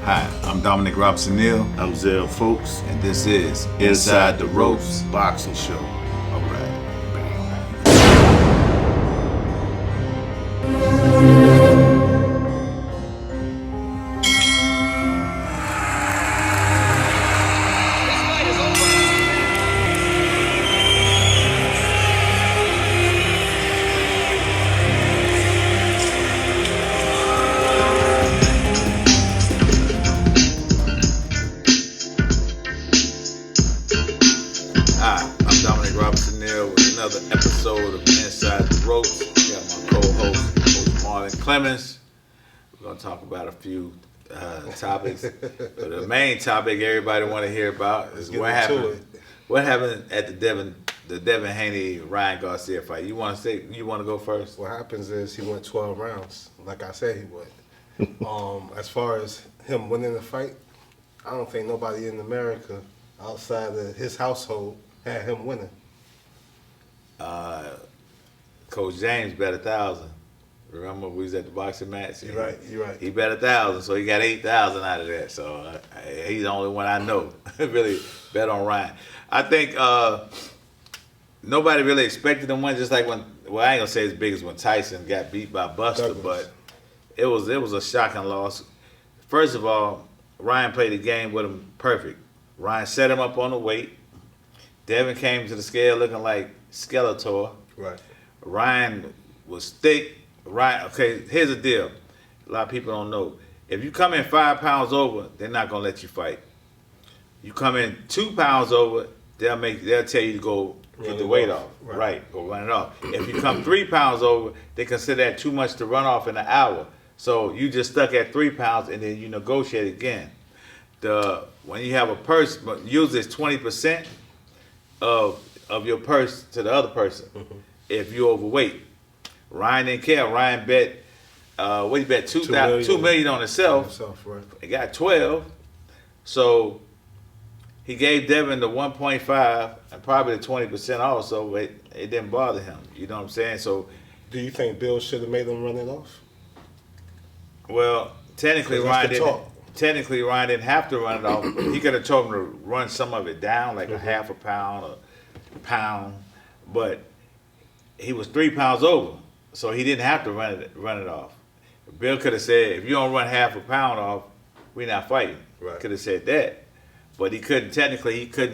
Hi, I'm Dominic Robson-Neal, I'm Zell Folks. and this is Inside the Ropes. Boxing Show. All right. Hi, I'm Dominic Robson-Neal with another episode of Inside the Ropes. I got my co-host, Coach Marlon Clemens. We're going to talk about a few topics. But the main topic everybody want to hear about is what happened. What happened at the Devin Haney Ryan Garcia fight? You want to go first? What happens is he went 12 rounds, like I said he would. As far as him winning the fight, I don't think nobody in America outside of his household had him winning. Coach James bet 1,000. Remember we was at the boxing match? You're right. He bet 1,000, so he got 8,000 out of that. So he's the only one I know really bet on Ryan. I think nobody really expected him to win. Just like when, well, I ain't gonna say as big as when Tyson got beat by Buster, Douglas. but it was a shocking loss. First of all, Ryan played the game with him perfect. Ryan set him up on the weight. Devin came to the scale looking like Skeletor. Right. Ryan was thick. Ryan, okay, here's the deal. A lot of people don't know. If you come in 5 pounds over, they're not gonna let you fight. You come in 2 pounds over, they'll tell you to go get the weight off. Right, go run it off. If you come 3 pounds over, they consider that too much to run off in an hour. So you just stuck at 3 pounds and then you negotiate again. When you have a purse, but usually it's 20% of your purse to the other person if you're overweight. Ryan didn't care. Ryan bet what he bet $2 million on himself. Right. He got 12. So he gave Devin the 1.5 and probably the 20% also, but it didn't bother him. You know what I'm saying? So Do you think Bill should have made him run it off? well, technically 'Cause that's the Ryan talk. didn't have to run it off. He could have told him to run some of it down, like a half a pound or pound, but he was 3 pounds over, so he didn't have to run it off. Bill could have said, if you don't run half a pound off, we're not fighting. Right. Could have said that, but he couldn't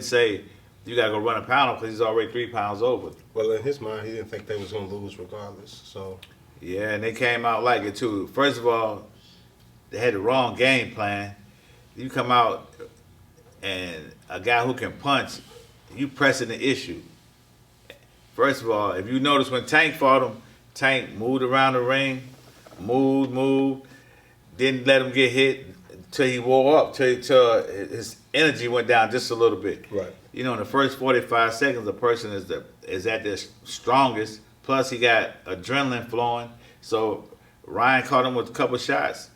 say you gotta go run a pound off because he's already 3 pounds over. Well, in his mind, he didn't think they was going to lose regardless. So Yeah, and they came out like it too. First of all, they had the wrong game plan. You come out and a guy who can punch, you pressing the issue. First of all, if you notice when Tank fought him, Tank moved around the ring, moved, didn't let him get hit till he wore up, till his energy went down just a little bit. Right. You know, in the first 45 seconds, the person is at their strongest. Plus, he got adrenaline flowing. So Ryan caught him with a couple shots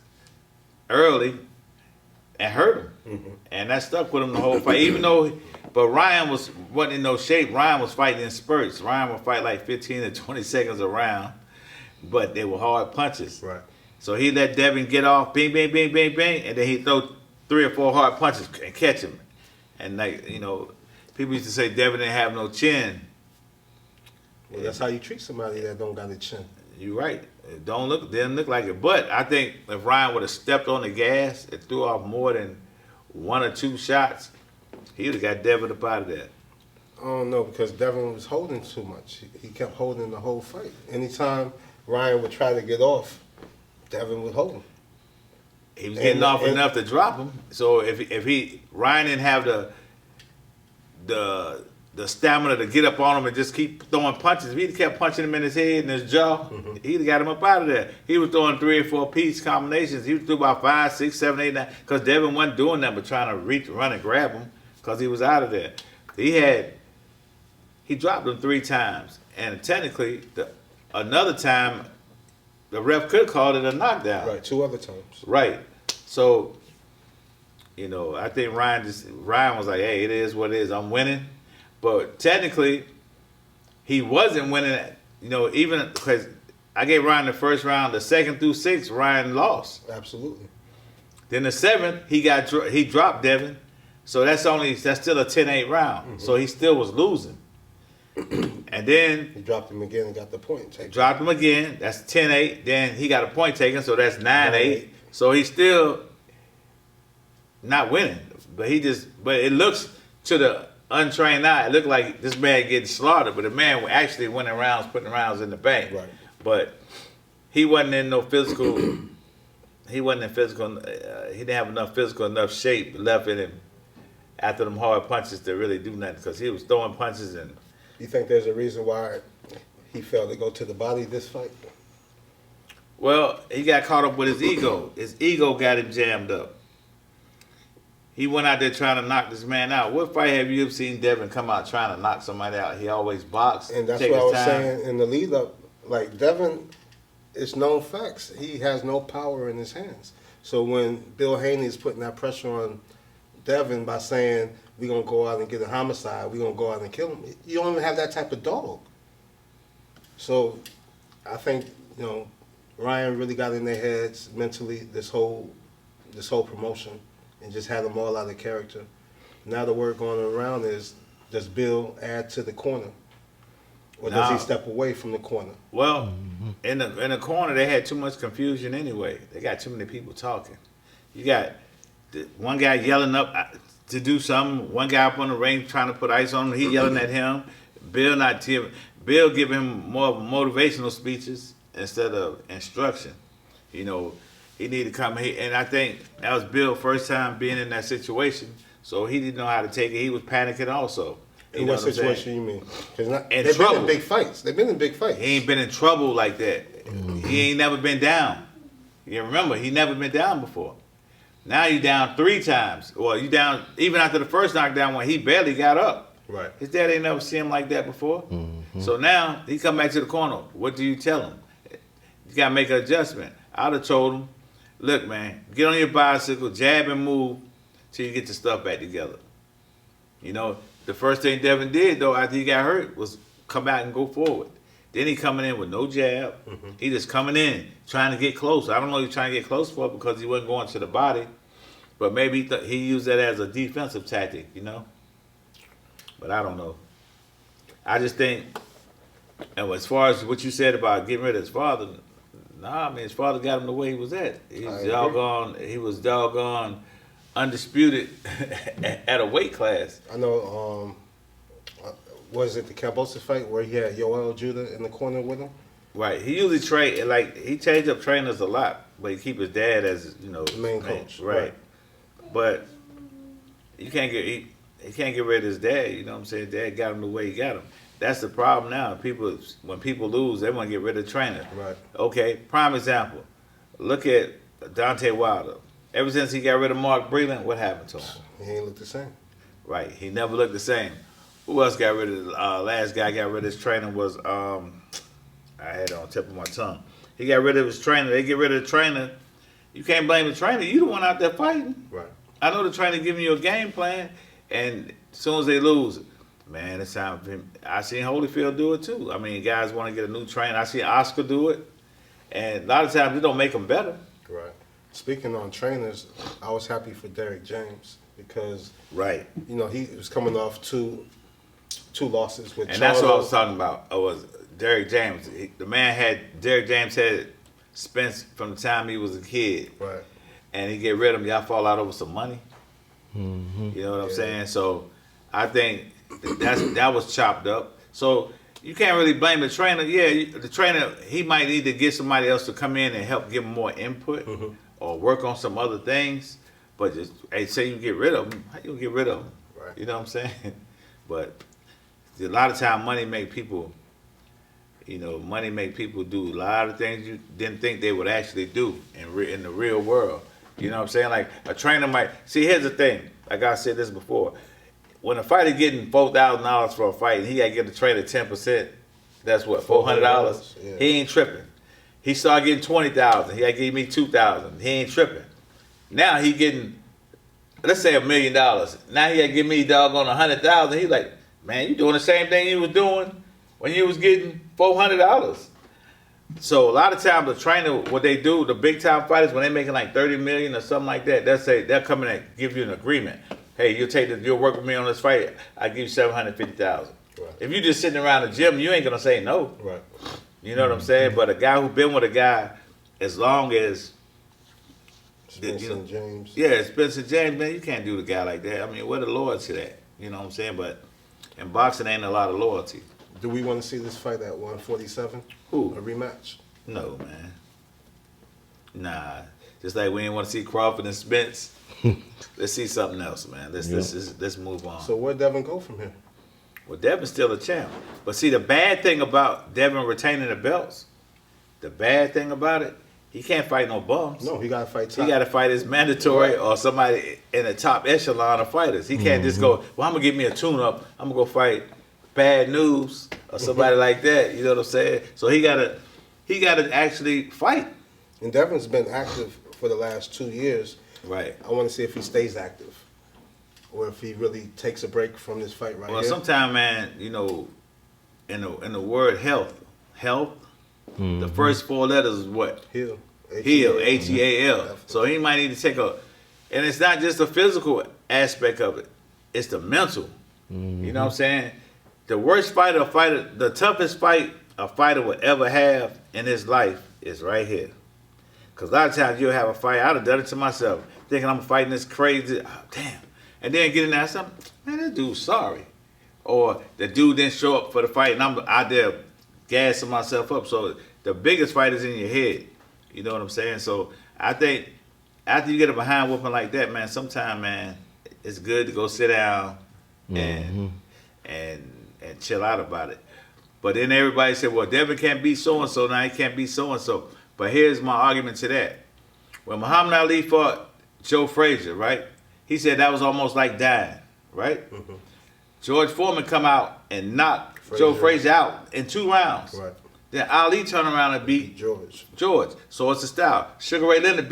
early and hurt him, and that stuck with him the whole fight. But Ryan wasn't in no shape. Ryan was fighting in spurts. Ryan would fight like 15 to 20 seconds a round, but they were hard punches. Right. So he let Devin get off, bing, bing, bing, bing, bing, and then he throw 3 or 4 hard punches and catch him. And people used to say Devin didn't have no chin. Well, that's how you treat somebody that don't got a chin. You're right. It didn't look like it. But I think if Ryan would have stepped on the gas and threw off more than 1 or 2 shots, he would have got Devin up out of there. I don't know, because Devin was holding too much. He kept holding the whole fight. Anytime Ryan would try to get off, Devin would hold him. He was getting off enough to drop him. So if Ryan didn't have the stamina to get up on him and just keep throwing punches, if he'd kept punching him in his head and his jaw, he'd have got him up out of there. He was throwing 3 or 4 piece combinations. He was through about 5, 6, 7, 8, 9, because Devin wasn't doing that but trying to run and grab him because he was out of there. He dropped him 3 times, and technically another time the ref could have called it a knockdown. Right, 2 other times. Right. So, I think Ryan was like, hey, it is what it is. I'm winning. But technically, he wasn't winning, even because I gave Ryan the first round. The second through 6, Ryan lost. Absolutely. Then the 7th, he dropped Devin. So that's still a 10-8 round. So he still was losing. And then He dropped him again and got the point taken. dropped him again. That's 10-8. Then he got a point taken, so that's 9-8. So he's still not winning. But it looks to the untrained eye, it looked like this man getting slaughtered, but the man actually winning rounds, putting rounds in the bank. Right. But he wasn't in no physical. He wasn't in physical. He didn't have enough shape left in him after them hard punches to really do nothing, because he was throwing punches and. You think there's a reason why he failed to go to the body this fight? Well, he got caught up with his ego. His ego got him jammed up. He went out there trying to knock this man out. What fight have you ever seen Devin come out trying to knock somebody out? He always boxed. And that's take what I his was time. saying in the lead up. Like, Devin, it's known facts. He has no power in his hands. So when Bill Haney is putting that pressure on Devin by saying, we're going to go out and get a homicide, we're going to go out and kill him, you don't even have that type of dog. So I think, Ryan really got in their heads mentally this whole promotion and just had them all out of character. Now the word going around is, does Bill add to the corner? Or does he step away from the corner? Well, in the corner, they had too much confusion anyway. They got too many people talking. You got one guy yelling up to do something. One guy up on the ring trying to put ice on him. He yelling at him. Bill giving him more motivational speeches instead of instruction. He needed to come here, and I think that was Bill's first time being in that situation, so he didn't know how to take it. He was panicking also. In what situation you mean? Because they've trouble. been in big fights. They've been in big fights. He ain't been in trouble like that. He ain't never been down. You remember, he never been down before. Now you down 3 times. Well, you down, even after the first knockdown when he barely got up. Right. His dad ain't never seen him like that before. So now he come back to the corner. What do you tell him? You got to make an adjustment. I'd have told him, look, man, get on your bicycle, jab and move till you get your stuff back together. The first thing Devin did, though, after he got hurt, was come out and go forward. Then he coming in with no jab. He just coming in, trying to get close. I don't know what he's trying to get close for because he wasn't going to the body. But maybe he used that as a defensive tactic, But I don't know. I just think, and as far as what you said about getting rid of his father, his father got him the way he was at. He was doggone undisputed at a weight class. I know, was it the Cambosa fight where he had Yoel Judah in the corner with him? Right. He usually he changed up trainers a lot, but he keep his dad as, main coach. Right. But he can't get rid of his dad, you know what I'm saying? Dad got him the way he got him. That's the problem now. When people lose, they want to get rid of the trainer. Right. Okay, prime example. Look at Deontay Wilder. Ever since he got rid of Mark Breland, what happened to him? He ain't look the same. Right. He never looked the same. Who else got rid of last guy got rid of his trainer was I had it on the tip of my tongue. He got rid of his trainer. They get rid of the trainer. You can't blame the trainer. You the one out there fighting. Right. I know the trainer giving you a game plan, and as soon as they lose, man, it's time for him. I seen Holyfield do it too. I mean, guys want to get a new trainer. I seen Oscar do it, and a lot of times it don't make them better. Right. Speaking on trainers, I was happy for Derek James because right, he was coming off two losses with. And that's what I was talking about. It was Derek James. Derek James had spent from the time he was a kid. Right. And he get rid of him. Y'all fall out over some money. You know what I'm saying? So I think that was chopped up. So you can't really blame the trainer. Yeah, the trainer, he might need to get somebody else to come in and help give him more input or work on some other things. But just say you get rid of him, how you gonna get rid of him? Right. You know what I'm saying? But a lot of time money make people, money make people do a lot of things you didn't think they would actually do in the real world. You know what I'm saying? Like a trainer might see. Here's the thing. Like I said this before, when a fighter getting $4,000 for a fight, and he got to get the trainer 10%. That's what $400. Yeah. He ain't tripping. He started getting $20,000. He got to give me $2,000. He ain't tripping. Now he getting, let's say $1 million. Now he got to give me doggone $100,000. He's like, man, you doing the same thing you was doing when you was getting $400. So a lot of times the trainer, what they do, the big time fighters, when they making like 30 million or something like that, they'll come in and give you an agreement. Hey, you'll work with me on this fight. I give you 750,000. Right. If you just sitting around the gym, you ain't gonna say no. Right. You know what I'm saying? But a guy who been with a guy as long as Spencer and James. yeah, Spencer James, man, you can't do the guy like that. I mean, where the loyalty at? You know what I'm saying? But in boxing, ain't a lot of loyalty. Do we want to see this fight at 147? Who? A rematch? No, man. Nah. Just like we didn't want to see Crawford and Spence. Let's see something else, man. Let's move on. So where Devin go from here? Well, Devin's still a champ. But see, the bad thing about Devin retaining the belts, the bad thing about it, he can't fight no bums. No, he got to fight top. He got to fight his mandatory or somebody in the top echelon of fighters. He can't just go, well, I'm going to give me a tune-up. I'm going to go fight Bad News or somebody like that. You know what I'm saying? So he got to actually fight. And Devin's been active for the last 2 years. Right. I want to see if he stays active or if he really takes a break from this fight right Well, here. sometimes, man, you know, in the word health, the first 4 letters is what? Heal. Heal, H-E-A-L. So he might need to take and it's not just the physical aspect of it, it's the mental. You know what I'm saying? The worst fighter, the toughest fight a fighter will ever have in his life is right here. Because a lot of times you'll have a fight, I'd have done it to myself, thinking I'm fighting this crazy, damn. And then get in there and say, man, this dude's sorry. Or the dude didn't show up for the fight and I'm out there gassing myself up. So the biggest fight is in your head. You know what I'm saying? So I think after you get a behind whooping like that, man, sometime, man, it's good to go sit down and chill out about it. But then everybody said, well, Devin can't beat so-and-so, now he can't beat so-and-so. But here's my argument to that. When Muhammad Ali fought Joe Frazier, right? He said that was almost like dying, right? Mm-hmm. George Foreman come out and knocked Joe Frazier out in 2 rounds. Right. Then Ali turned around and beat George. So it's a style. Sugar Ray Leonard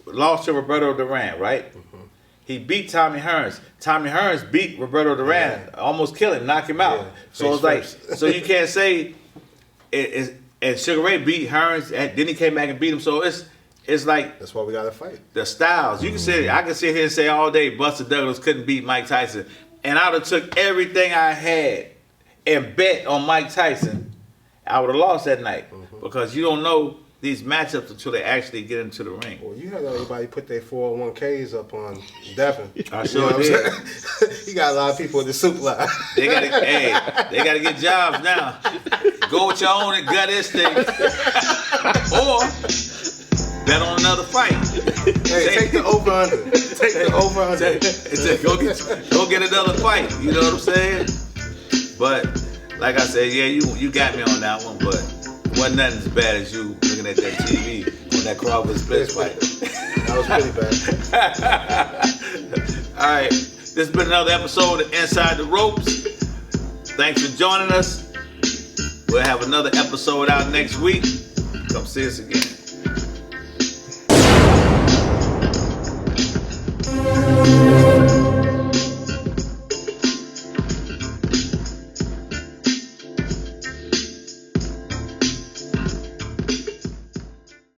lost to Roberto Duran, right? Mm-hmm. He beat Tommy Hearns. Tommy Hearns beat Roberto Duran, almost kill him, knock him out. Yeah, so it's like, so you can't say and Sugar Ray beat Hearns, and then he came back and beat him. So it's like that's why we got to fight. The styles. You can say, I can sit here and say all day Buster Douglas couldn't beat Mike Tyson, and I would have took everything I had and bet on Mike Tyson. I would have lost that night because you don't know these matchups until they actually get into the ring. Well, you had everybody put their 401ks up on Devin. I sure did. He got a lot of people in the soup line. They gotta get jobs now. Go with your own gut instinct, or bet on another fight. Hey, take the over under. Take the over under. Go get another fight. You know what I'm saying? But like I said, yeah, you got me on that one, but wasn't nothing as bad as you looking at that TV on that Crawford Spence fight. That was pretty bad. All right, this has been another episode of Inside the Ropes. Thanks for joining us. We'll have another episode out next week. Come see us again.